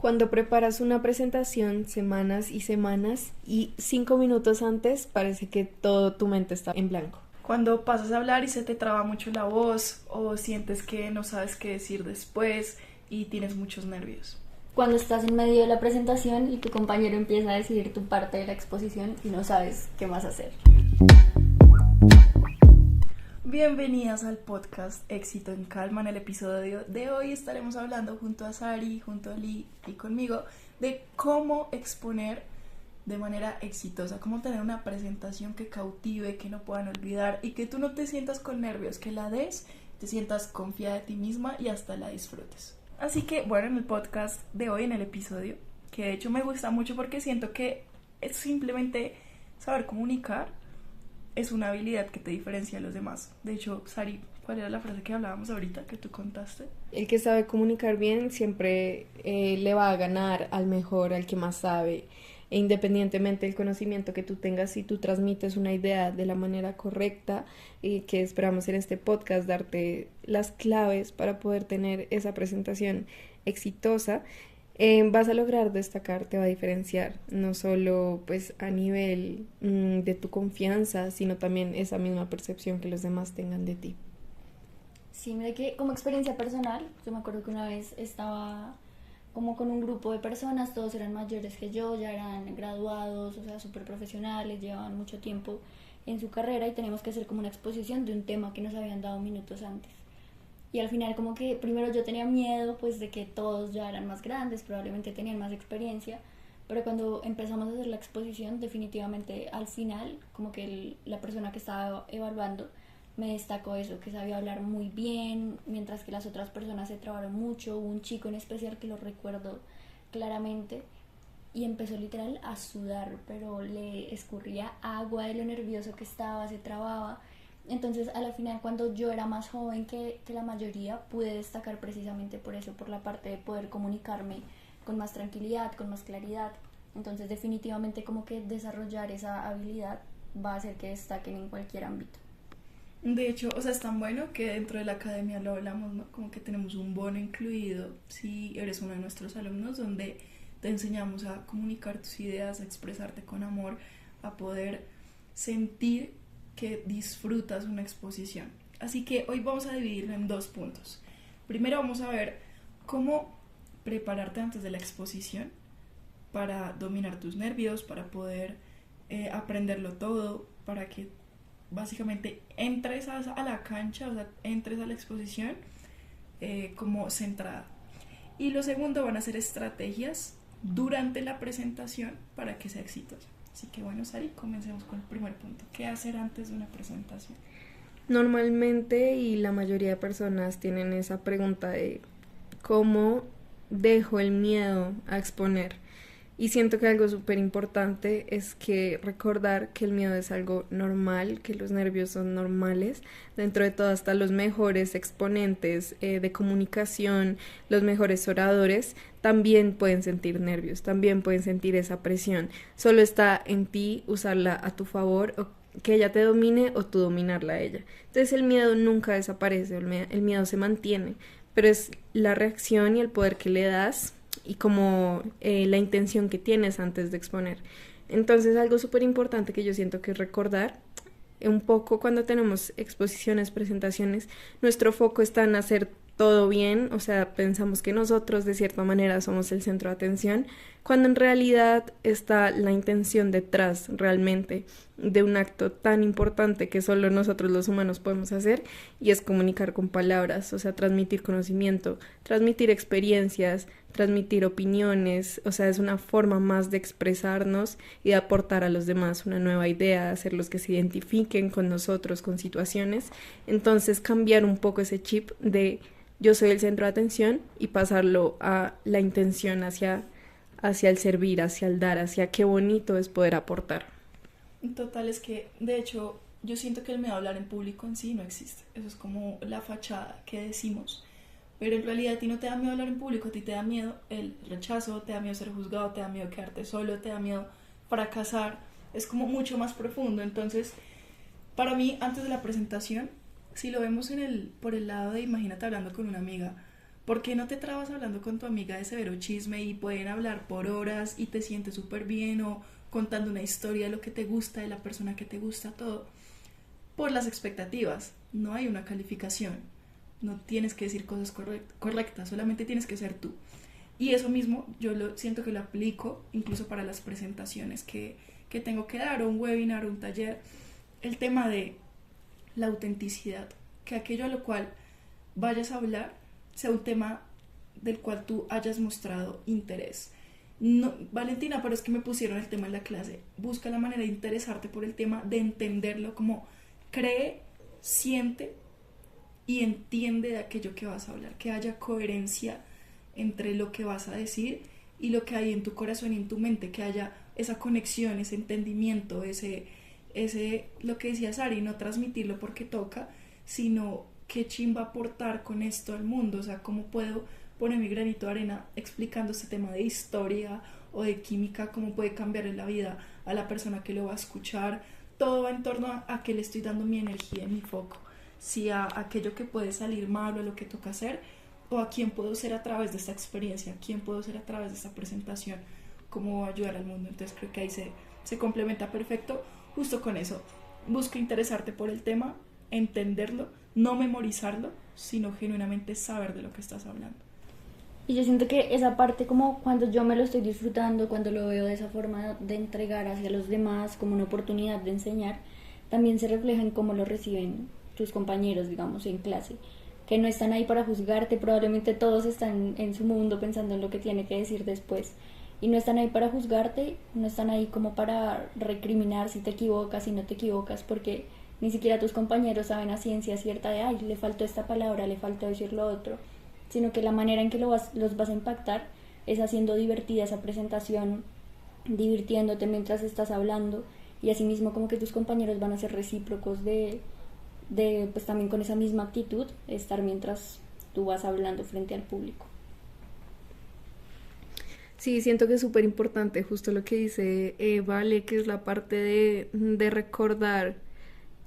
Cuando preparas una presentación semanas y semanas y 5 minutos antes parece que todo tu mente está en blanco. Cuando pasas a hablar y se te traba mucho la voz o sientes que no sabes qué decir después y tienes muchos nervios. Cuando estás en medio de la presentación y tu compañero empieza a decir tu parte de la exposición y no sabes qué más hacer. Bienvenidas al podcast Éxito en Calma. En el episodio de hoy estaremos hablando junto a Sari, junto a Lee y conmigo de cómo exponer de manera exitosa, cómo tener una presentación que cautive, que no puedan olvidar y que tú no te sientas con nervios, que la des, te sientas confiada de ti misma y hasta la disfrutes. Así que bueno, en el podcast de hoy, en el episodio, que de hecho me gusta mucho porque siento que es simplemente saber comunicar, es una habilidad que te diferencia de los demás. De hecho, Sari, ¿cuál era la frase que hablábamos ahorita que tú contaste? El que sabe comunicar bien siempre le va a ganar al mejor, al que más sabe. E independientemente del conocimiento que tú tengas, si tú transmites una idea de la manera correcta, y que esperamos en este podcast darte las claves para poder tener esa presentación exitosa, vas a lograr destacar, te va a diferenciar, no solo pues a nivel de tu confianza, sino también esa misma percepción que los demás tengan de ti. Sí, mira que como experiencia personal, yo me acuerdo que una vez estaba como con un grupo de personas, todos eran mayores que yo, ya eran graduados, o sea, súper profesionales, llevaban mucho tiempo en su carrera y teníamos que hacer como una exposición de un tema que nos habían dado minutos antes. Y al final como que primero yo tenía miedo pues de que todos ya eran más grandes, probablemente tenían más experiencia, pero cuando empezamos a hacer la exposición definitivamente al final como que la persona que estaba evaluando me destacó eso, que sabía hablar muy bien, mientras que las otras personas se trabaron mucho. Hubo un chico en especial que lo recuerdo claramente y empezó literal a sudar, pero le escurría agua de lo nervioso que estaba, se trababa. Entonces a la final, cuando yo era más joven que la mayoría, pude destacar precisamente por eso, por la parte de poder comunicarme con más tranquilidad, con más claridad. Entonces definitivamente como que desarrollar esa habilidad va a hacer que destaquen en cualquier ámbito. De hecho, o sea, es tan bueno que dentro de la academia lo hablamos, ¿no? Como que tenemos un bono incluido si eres uno de nuestros alumnos, donde te enseñamos a comunicar tus ideas, a expresarte con amor, a poder sentir que disfrutas una exposición. Así que hoy vamos a dividirlo en dos puntos. Primero vamos a ver cómo prepararte antes de la exposición para dominar tus nervios, para poder aprenderlo todo, para que básicamente entres a la cancha, o sea, entres a la exposición como centrada. Y lo segundo van a ser estrategias durante la presentación para que sea exitosa. Así que bueno, Sari, comencemos con el primer punto. ¿Qué hacer antes de una presentación? Normalmente y la mayoría de personas tienen esa pregunta de cómo dejo el miedo a exponer. Y siento que algo súper importante es que recordar que el miedo es algo normal, que los nervios son normales. Dentro de todo, hasta los mejores exponentes de comunicación, los mejores oradores, también pueden sentir nervios, también pueden sentir esa presión. Solo está en ti usarla a tu favor, o que ella te domine o tú dominarla a ella. Entonces el miedo nunca desaparece, el miedo se mantiene, pero es la reacción y el poder que le das y como la intención que tienes antes de exponer. Entonces algo súper importante que yo siento que es recordar un poco cuando tenemos exposiciones, presentaciones, nuestro foco está en hacer todo bien, o sea, pensamos que nosotros de cierta manera somos el centro de atención, cuando en realidad está la intención detrás realmente de un acto tan importante que solo nosotros los humanos podemos hacer, y es comunicar con palabras, o sea, transmitir conocimiento, transmitir experiencias, transmitir opiniones, o sea, es una forma más de expresarnos y de aportar a los demás una nueva idea, hacerlos que se identifiquen con nosotros, con situaciones. Entonces cambiar un poco ese chip de yo soy el centro de atención y pasarlo a la intención hacia el servir, hacia el dar, hacia qué bonito es poder aportar. Total, es que de hecho yo siento que el miedo a hablar en público en sí no existe. Eso es como la fachada que decimos. Pero en realidad a ti no te da miedo hablar en público, a ti te da miedo el rechazo, te da miedo ser juzgado, te da miedo quedarte solo, te da miedo fracasar. Es como mucho más profundo. Entonces, para mí, antes de la presentación, si lo vemos por el lado de imagínate hablando con una amiga, ¿Por qué no te trabas hablando con tu amiga de severo chisme y pueden hablar por horas y te sientes súper bien, o contando una historia de lo que te gusta, de la persona que te gusta, todo? Por las expectativas. No hay una calificación. No tienes que decir cosas correctas, solamente tienes que ser tú. Y eso mismo yo siento que lo aplico incluso para las presentaciones que tengo que dar, o un webinar, o un taller. El tema de la autenticidad, que aquello a lo cual vayas a hablar sea un tema del cual tú hayas mostrado interés. No, Valentina, pero es que me pusieron el tema en la clase. Busca la manera de interesarte por el tema, de entenderlo, como cree, siente y entiende de aquello que vas a hablar, que haya coherencia entre lo que vas a decir y lo que hay en tu corazón y en tu mente, que haya esa conexión, ese entendimiento, ese lo que decía Sari, no transmitirlo porque toca, sino qué chimba aportar con esto al mundo, o sea, cómo puedo poner mi granito de arena explicando este tema de historia o de química, cómo puede cambiar en la vida a la persona que lo va a escuchar. Todo va en torno a que le estoy dando mi energía, mi foco, si a aquello que puede salir mal o a lo que toca hacer, o a quién puedo ser a través de esta experiencia, quién puedo ser a través de esta presentación, cómo ayudar al mundo. Entonces creo que ahí se complementa perfecto justo con eso. Busca interesarte por el tema, entenderlo, no memorizarlo, sino genuinamente saber de lo que estás hablando. Y yo siento que esa parte, como cuando yo me lo estoy disfrutando, cuando lo veo de esa forma de entregar hacia los demás como una oportunidad de enseñar, también se refleja en cómo lo reciben tus compañeros, digamos, en clase, que no están ahí para juzgarte. Probablemente todos están en su mundo pensando en lo que tiene que decir después, y no están ahí para juzgarte, no están ahí como para recriminar si te equivocas, si no te equivocas, porque ni siquiera tus compañeros saben a ciencia cierta de, ay, le faltó esta palabra, le faltó decir lo otro, sino que la manera en que los vas a impactar es haciendo divertida esa presentación, divirtiéndote mientras estás hablando, y asimismo como que tus compañeros van a ser recíprocos de pues también con esa misma actitud, estar mientras tú vas hablando frente al público. Sí, siento que es súper importante justo lo que dice Vale, que es la parte de recordar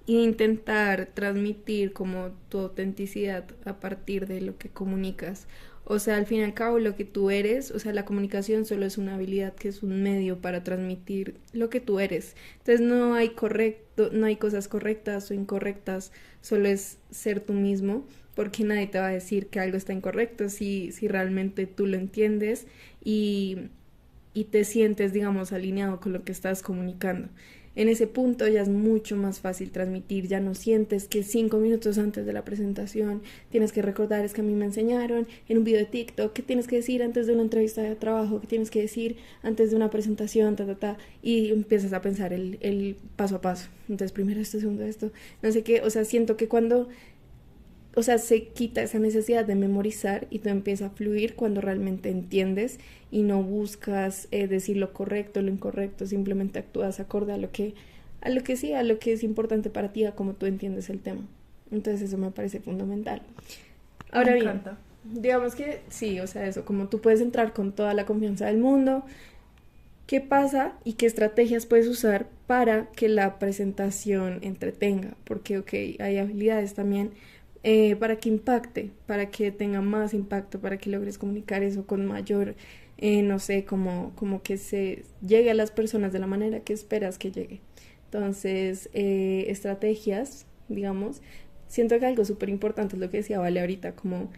e intentar transmitir como tu autenticidad a partir de lo que comunicas. O sea, al fin y al cabo lo que tú eres, o sea, la comunicación solo es una habilidad, que es un medio para transmitir lo que tú eres. Entonces no hay cosas correctas o incorrectas, solo es ser tú mismo, porque nadie te va a decir que algo está incorrecto si realmente tú lo entiendes y te sientes, digamos, alineado con lo que estás comunicando. En ese punto ya es mucho más fácil transmitir, ya no sientes que 5 minutos antes de la presentación tienes que recordar, es que a mí me enseñaron en un video de TikTok que tienes que decir antes de una entrevista de trabajo, que tienes que decir antes de una presentación, y empiezas a pensar el paso a paso. Entonces primero esto, segundo esto, no sé qué, o sea, siento que cuando... O sea, se quita esa necesidad de memorizar y tú empiezas a fluir cuando realmente entiendes y no buscas decir lo correcto, lo incorrecto, simplemente actúas acorde a lo que es importante para ti, a cómo tú entiendes el tema. Entonces eso me parece fundamental. Ahora Me bien, encanta. digamos que sí, o sea, eso, como tú puedes entrar con toda la confianza del mundo, ¿qué pasa y qué estrategias puedes usar para que la presentación entretenga? Porque, ok, hay habilidades también para que impacte, para que tenga más impacto, para que logres comunicar eso con mayor, no sé, como que se llegue a las personas de la manera que esperas que llegue. Entonces, estrategias, digamos, siento que algo súper importante es lo que decía Vale ahorita, como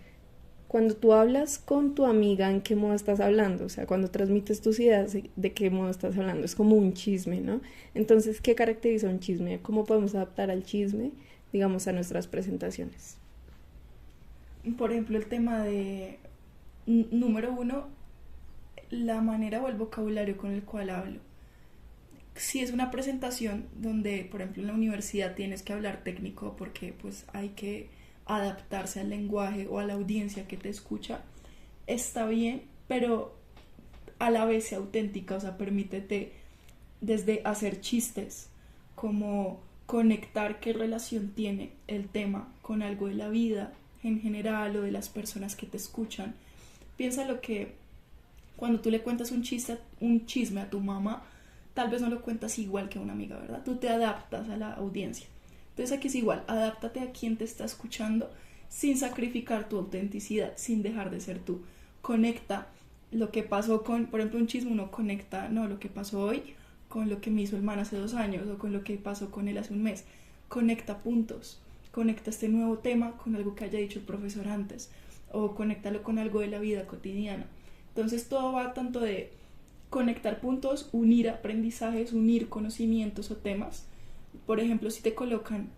cuando tú hablas con tu amiga, ¿en qué modo estás hablando? O sea, cuando transmites tus ideas, ¿de qué modo estás hablando? Es como un chisme, ¿no? Entonces, ¿qué caracteriza un chisme? ¿Cómo podemos adaptar al chisme, digamos, a nuestras presentaciones? Por ejemplo, el tema de, número uno, la manera o el vocabulario con el cual hablo. Si es una presentación donde, por ejemplo, en la universidad tienes que hablar técnico porque pues hay que adaptarse al lenguaje o a la audiencia que te escucha, está bien, pero a la vez sea auténtica, o sea, permítete desde hacer chistes, como conectar qué relación tiene el tema con algo de la vida en general o de las personas que te escuchan. Piensa lo que cuando tú le cuentas un chisme a tu mamá, tal vez no lo cuentas igual que a una amiga, ¿verdad? Tú te adaptas a la audiencia. Entonces aquí es igual, adáptate a quien te está escuchando sin sacrificar tu autenticidad, sin dejar de ser tú. Conecta lo que pasó con, por ejemplo, un chisme, uno conecta, no, lo que pasó hoy con lo que me hizo el man hace 2 años o con lo que pasó con él hace un mes. Conecta puntos, conecta este nuevo tema con algo que haya dicho el profesor antes o conéctalo con algo de la vida cotidiana. Entonces todo va tanto de conectar puntos, unir aprendizajes, unir conocimientos o temas. Por ejemplo, si te colocan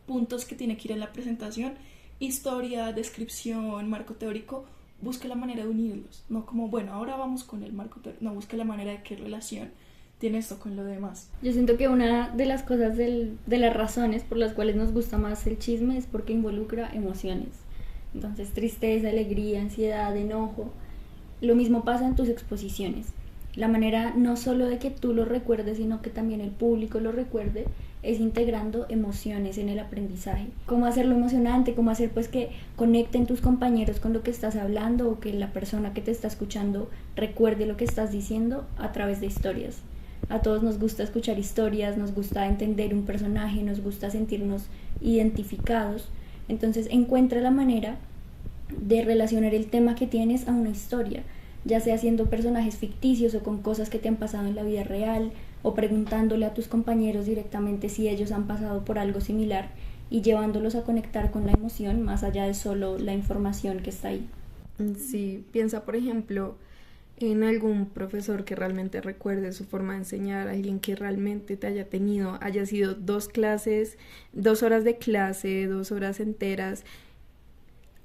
puntos que tiene que ir en la presentación, historia, descripción, marco teórico, busca la manera de unirlos, no como, bueno, ahora vamos con el marco teórico, no, busca la manera de qué relación tiene esto con lo demás. Yo siento que una de las cosas de las razones por las cuales nos gusta más el chisme es porque involucra emociones. Entonces, tristeza, alegría, ansiedad, enojo. Lo mismo pasa en tus exposiciones. La manera no solo de que tú lo recuerdes, sino que también el público lo recuerde, es integrando emociones en el aprendizaje. Cómo hacerlo emocionante, cómo hacer pues que conecten tus compañeros con lo que estás hablando o que la persona que te está escuchando recuerde lo que estás diciendo a través de historias. A todos nos gusta escuchar historias, nos gusta entender un personaje, nos gusta sentirnos identificados. Entonces encuentra la manera de relacionar el tema que tienes a una historia, ya sea siendo personajes ficticios o con cosas que te han pasado en la vida real, o preguntándole a tus compañeros directamente si ellos han pasado por algo similar y llevándolos a conectar con la emoción más allá de solo la información que está ahí. Sí, piensa por ejemplo en algún profesor que realmente recuerde su forma de enseñar, alguien que realmente te haya tenido, haya sido 2 clases, 2 horas de clase, 2 horas enteras.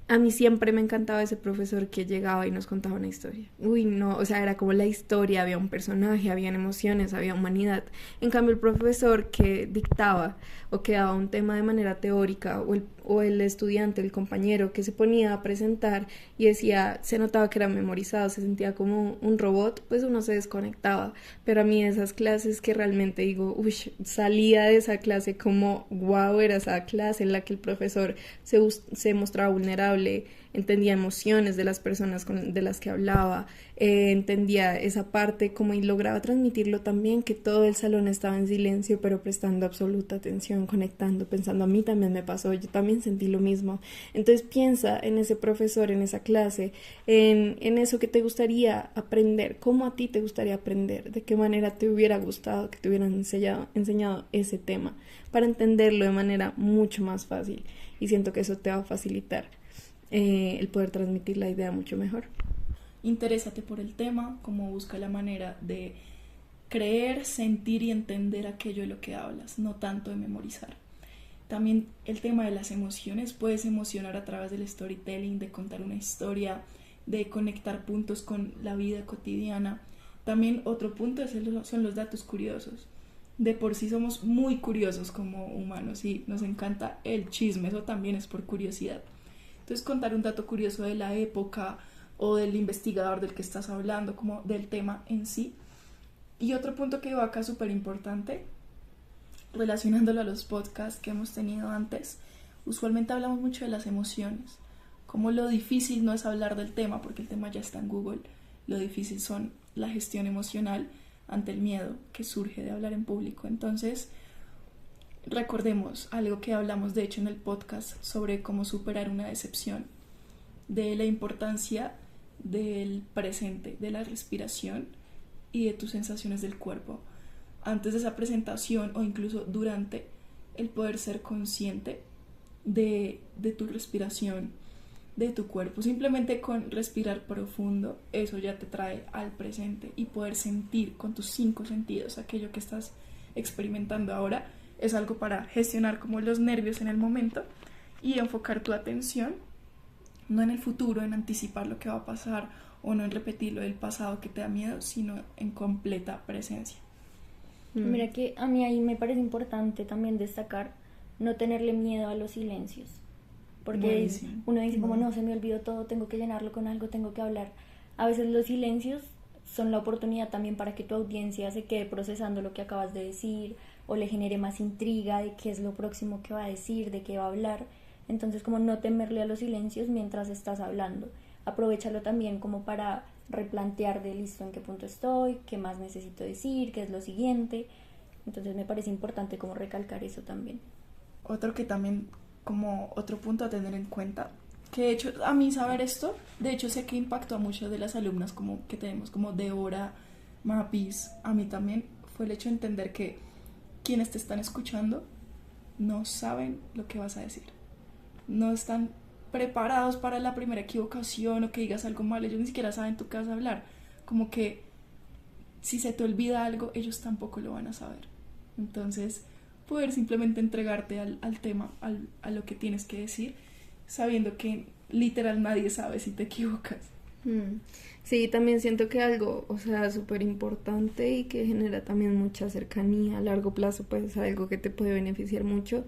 A mí siempre me encantaba ese profesor que llegaba y nos contaba una historia. Uy, no, o sea, era como la historia, había un personaje, habían emociones, había humanidad. En cambio, el profesor que dictaba o que daba un tema de manera teórica o el estudiante, el compañero que se ponía a presentar y decía, se notaba que era memorizado, se sentía como un robot, pues uno se desconectaba. Pero a mí esas clases que realmente digo, uy, salía de esa clase como, wow, era esa clase en la que el profesor se mostraba vulnerable, entendía emociones de las personas de las que hablaba, entendía esa parte como y lograba transmitirlo también, que todo el salón estaba en silencio pero prestando absoluta atención, conectando, pensando, a mí también me pasó, yo también sentí lo mismo. Entonces piensa en ese profesor, en esa clase, en eso que te gustaría aprender, cómo a ti te gustaría aprender, de qué manera te hubiera gustado que te hubieran enseñado ese tema para entenderlo de manera mucho más fácil, y siento que eso te va a facilitar el poder transmitir la idea mucho mejor. Interésate por el tema, como busca la manera de creer, sentir y entender aquello de lo que hablas, no tanto de memorizar. También el tema de las emociones, puedes emocionar a través del storytelling, de contar una historia, de conectar puntos con la vida cotidiana. También otro punto son los datos curiosos. De por sí somos muy curiosos como humanos y nos encanta el chisme, eso también es por curiosidad. Entonces contar un dato curioso de la época o del investigador del que estás hablando, como del tema en sí. Y otro punto que veo acá súper importante, relacionándolo a los podcasts que hemos tenido antes, usualmente hablamos mucho de las emociones, como lo difícil no es hablar del tema, porque el tema ya está en Google, lo difícil son la gestión emocional ante el miedo que surge de hablar en público. Entonces, recordemos algo que hablamos de hecho en el podcast sobre cómo superar una decepción, de la importancia del presente, de la respiración y de tus sensaciones del cuerpo. Antes de esa presentación o incluso durante, el poder ser consciente de tu respiración, de tu cuerpo. Simplemente con respirar profundo, eso ya te trae al presente, y poder sentir con tus 5 sentidos aquello que estás experimentando ahora es algo para gestionar como los nervios en el momento y enfocar tu atención no en el futuro, en anticipar lo que va a pasar o no en repetir lo del pasado que te da miedo, sino en completa presencia. Mira que a mí ahí me parece importante también destacar no tenerle miedo a los silencios, porque uno dice como no, se me olvidó todo, tengo que llenarlo con algo, tengo que hablar. A veces los silencios son la oportunidad también para que tu audiencia se quede procesando lo que acabas de decir o le genere más intriga de qué es lo próximo que va a decir, de qué va a hablar. Entonces, como no temerle a los silencios mientras estás hablando. Aprovéchalo también como para replantear de listo en qué punto estoy, qué más necesito decir, qué es lo siguiente. Entonces me parece importante como recalcar eso también. Otro que también como otro punto a tener en cuenta, que de hecho a mí saber esto, de hecho sé que impactó a muchas de las alumnas como que tenemos como Débora, Mapis, a mí también, fue el hecho de entender que quienes te están escuchando no saben lo que vas a decir, no están preparados para la primera equivocación o que digas algo mal, ellos ni siquiera saben tú qué vas a hablar, como que si se te olvida algo, ellos tampoco lo van a saber. Entonces, poder simplemente entregarte al tema, a lo que tienes que decir, sabiendo que literal nadie sabe si te equivocas. Sí, también siento que algo, o sea, súper importante y que genera también mucha cercanía a largo plazo, pues es algo que te puede beneficiar mucho,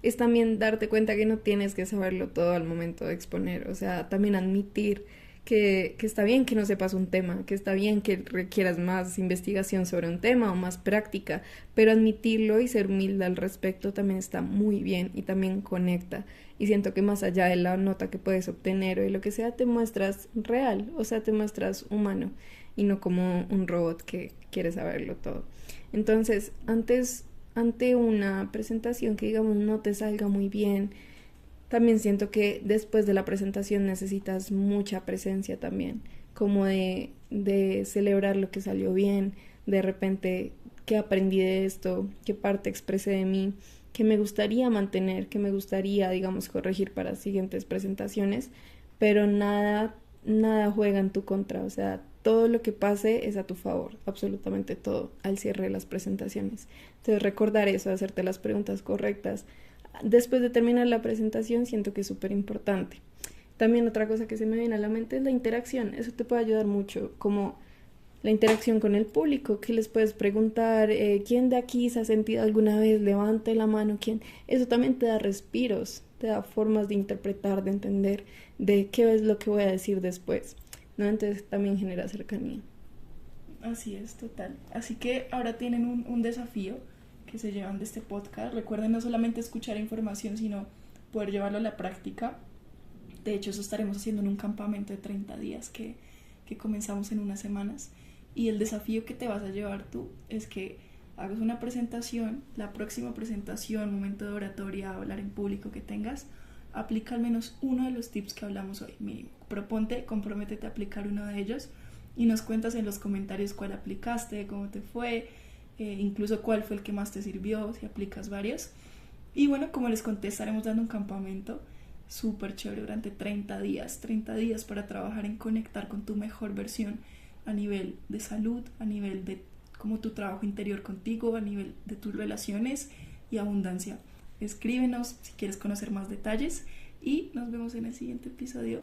es también darte cuenta que no tienes que saberlo todo al momento de exponer, o sea, también admitir que está bien que no sepas un tema, que está bien que requieras más investigación sobre un tema o más práctica, pero admitirlo y ser humilde al respecto también está muy bien y también conecta. Y siento que más allá de la nota que puedes obtener o de lo que sea, te muestras real, o sea, te muestras humano y no como un robot que quiere saberlo todo. Entonces, ante una presentación que digamos no te salga muy bien, también siento que después de la presentación necesitas mucha presencia también, como de celebrar lo que salió bien, de repente qué aprendí de esto, qué parte expresé de mí, que me gustaría mantener, que me gustaría, digamos, corregir para siguientes presentaciones, pero nada juega en tu contra, o sea, todo lo que pase es a tu favor, absolutamente todo, al cierre de las presentaciones. Entonces recordar eso, hacerte las preguntas correctas. Después de terminar la presentación siento que es súper importante. También otra cosa que se me viene a la mente es la interacción. Eso te puede ayudar mucho, como la interacción con el público, que les puedes preguntar, ¿quién de aquí se ha sentido alguna vez? Levante la mano, ¿quién? Eso también te da respiros, te da formas de interpretar, de entender, de qué es lo que voy a decir después, ¿no? Entonces también genera cercanía. Así es, total. Así que ahora tienen un desafío que se llevan de este podcast. Recuerden no solamente escuchar información, sino poder llevarlo a la práctica. De hecho, eso estaremos haciendo en un campamento de 30 días que comenzamos en unas semanas. Y el desafío que te vas a llevar tú es que hagas una presentación, la próxima presentación, momento de oratoria, hablar en público que tengas, aplica al menos uno de los tips que hablamos hoy, mínimo. Proponte, comprométete a aplicar uno de ellos y nos cuentas en los comentarios cuál aplicaste, cómo te fue, incluso cuál fue el que más te sirvió, si aplicas varios. Y bueno, como les conté, estaremos dando un campamento súper chévere durante 30 días para trabajar en conectar con tu mejor versión a nivel de salud, a nivel de como tu trabajo interior contigo, a nivel de tus relaciones y abundancia. Escríbenos si quieres conocer más detalles y nos vemos en el siguiente episodio.